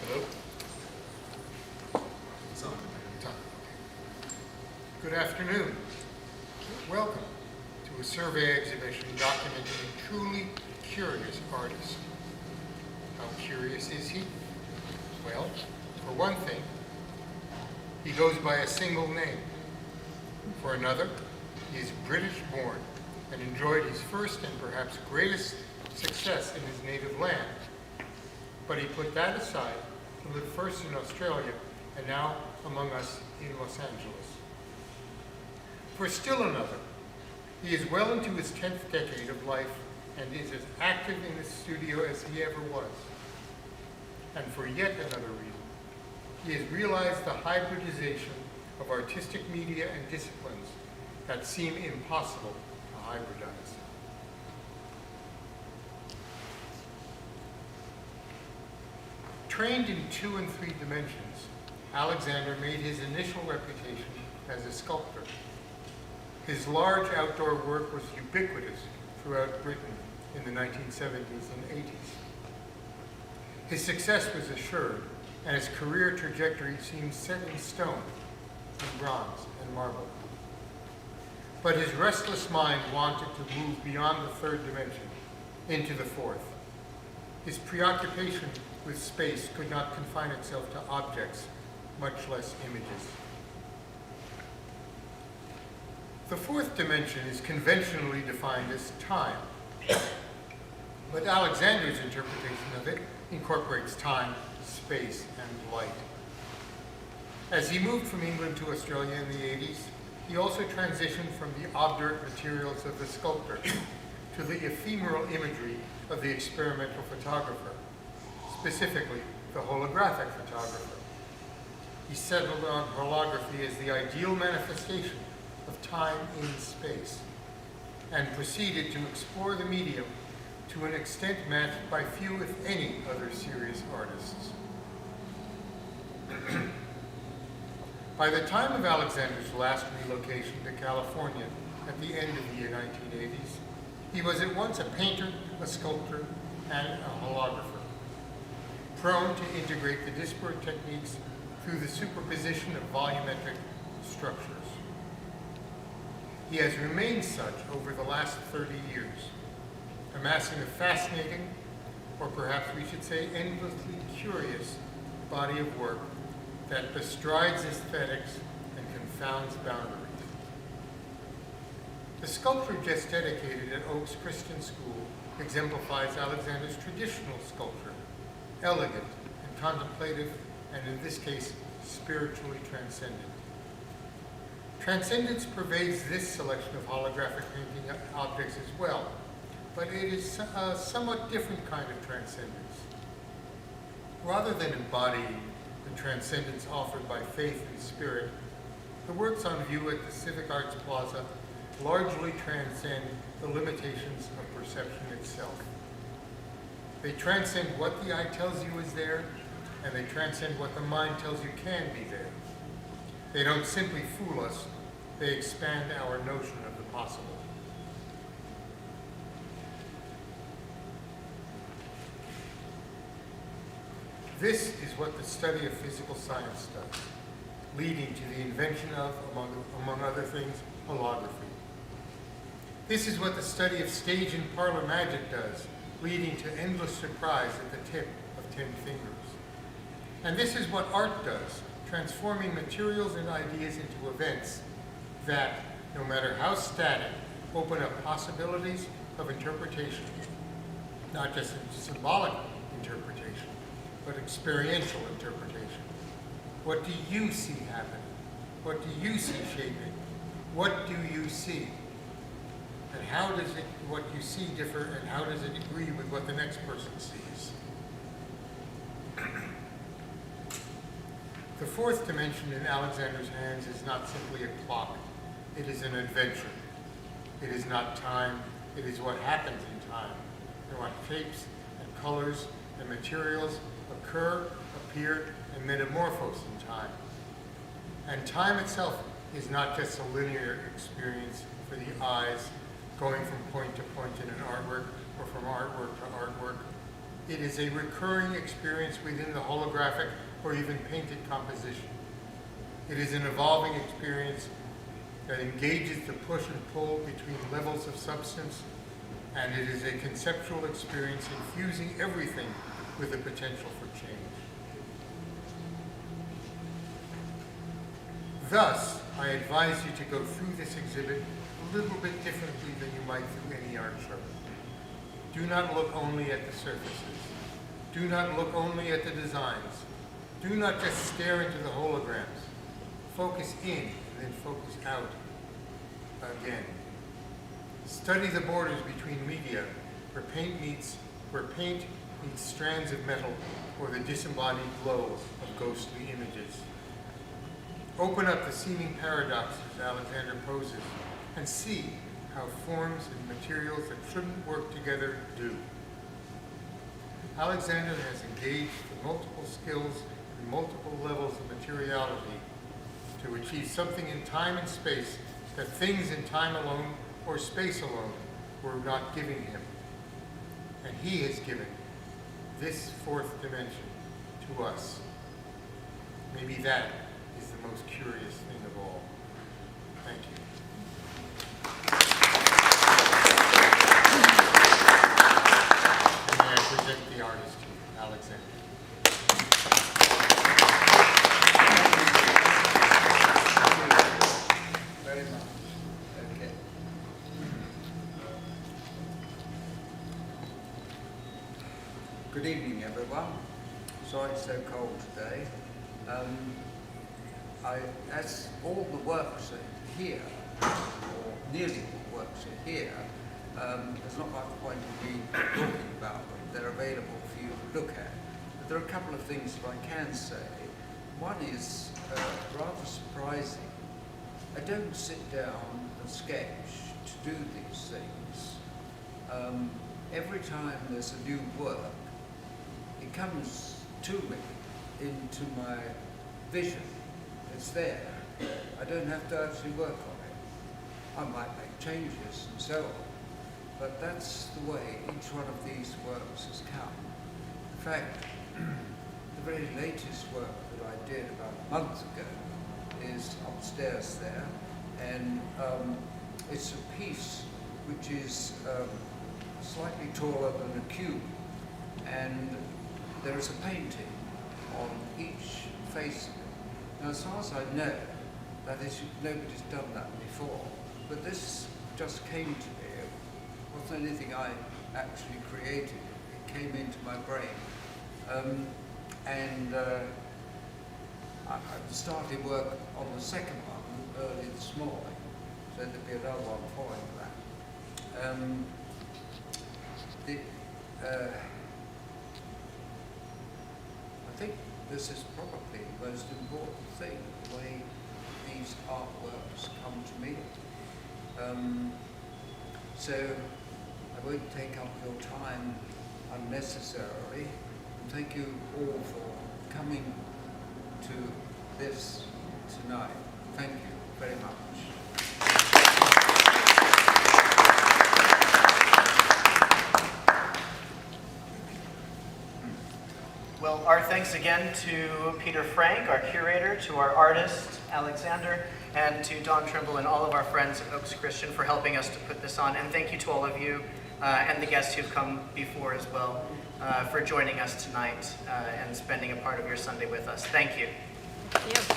Hello? It's on. It's on. Good afternoon. Welcome to a survey exhibition documenting a truly curious artist. How curious is he? Well, for one thing, he goes by a single name. For another, he is British born and enjoyed his first and perhaps greatest success in his native land. But he put that aside to live first in Australia and now among us in Los Angeles. For still another, he is well into his 10th decade of life and is as active in the studio as he ever was. And for yet another reason, he has realized the hybridization of artistic media and disciplines that seem impossible to hybridize. Trained in 2 and 3 dimensions, Alexander made his initial reputation as a sculptor. His large outdoor work was ubiquitous throughout Britain in the 1970s and 80s. His success was assured, and his career trajectory seemed set in stone in bronze and marble. But his restless mind wanted to move beyond the 3rd dimension into the 4th. His preoccupation with space could not confine itself to objects, much less images. The 4th dimension is conventionally defined as time, but Alexander's interpretation of it incorporates time, space, and light. As he moved from England to Australia in the 80s, he also transitioned from the obdurate materials of the sculptor to the ephemeral imagery of the experimental photographer, specifically the holographic photographer. He settled on holography as the ideal manifestation of time in space, and proceeded to explore the medium to an extent matched by few, if any, other serious artists. By the time of Alexander's last relocation to California at the end of the 1980s, he was at once a painter, a sculptor, and a holographer, prone to integrate the disparate techniques through the superposition of volumetric structures. He has remained such over the last 30 years, amassing a fascinating, or perhaps we should say endlessly curious, body of work that bestrides aesthetics and confounds boundaries. The sculpture just dedicated at Oak's Christian School exemplifies Alexander's traditional sculpture, elegant and contemplative, and in this case, spiritually transcendent. Transcendence pervades this selection of holographic painting objects as well, but it is a somewhat different kind of transcendence. Rather than embodying the transcendence offered by faith and spirit, the works on view at the Civic Arts Plaza largely transcend the limitations of perception itself. They transcend what the eye tells you is there, and they transcend what the mind tells you can be there. They don't simply fool us, they expand our notion of the possible. This is what the study of physical science does, leading to the invention of, among other things, holography. This is what the study of stage and parlor magic does, leading to endless surprise at the tip of 10 fingers. And this is what art does, transforming materials and ideas into events that, no matter how static, open up possibilities of interpretation, not just symbolic interpretation, but experiential interpretation. What do you see happening? What do you see shaping? What do you see? And how does what you see differ, and how does it agree with what the next person sees? The 4th dimension in Alexander's hands is not simply a clock. It is an adventure. It is not time. It is what happens in time, and what shapes and colors and materials occur, appear, and metamorphose in time. And time itself is not just a linear experience for the eyes, going from point to point in an artwork or from artwork to artwork. It is a recurring experience within the holographic or even painted composition. It is an evolving experience that engages the push and pull between levels of substance, and it is a conceptual experience infusing everything with the potential for change. Thus, I advise you to go through this exhibit a little bit differently than you might through any art show. Do not look only at the surfaces. Do not look only at the designs. Do not just stare into the holograms. Focus in and then focus out again. Study the borders between media, where paint meets strands of metal or the disembodied glow of ghostly images. Open up the seeming paradoxes Alexander poses and see how forms and materials that shouldn't work together do. Alexander has engaged the multiple skills and multiple levels of materiality to achieve something in time and space that things in time alone or space alone were not giving him. And he has given this fourth dimension to us. Maybe that is the most curious thing of all. Thank you. And may I present the artist to you, Alexander. Very much. Okay. Good evening, everyone. Sorry it's so cold today. As all the works are here, or nearly all the works are here, there's not much point in me talking about them. They're available for you to look at. But there are a couple of things that I can say. One is rather surprising. I don't sit down and sketch to do these things. Every time there's a new work, it comes to me, into my vision. It's there. I don't have to actually work on it. I might make changes and so on, but that's the way each one of these works has come. In fact, the very latest work that I did about a month ago is upstairs there, and it's a piece which is slightly taller than a cube, and there is a painting on each face of it. Now, as far as I know, that is, nobody's done that before, but this just came to me. It wasn't anything I actually created. It came into my brain. I started work on the second one early this morning, so there'll be another one following that. I think this is probably the most important thing, the way these artworks come to me. So I won't take up your time unnecessarily. And thank you all for coming to this tonight. Thank you very much. Well, our thanks again to Peter Frank, our curator, to our artist, Alexander, and to Don Trimble and all of our friends at Oaks Christian for helping us to put this on. And thank you to all of you and the guests who've come before as well for joining us tonight and spending a part of your Sunday with us. Thank you. Thank you.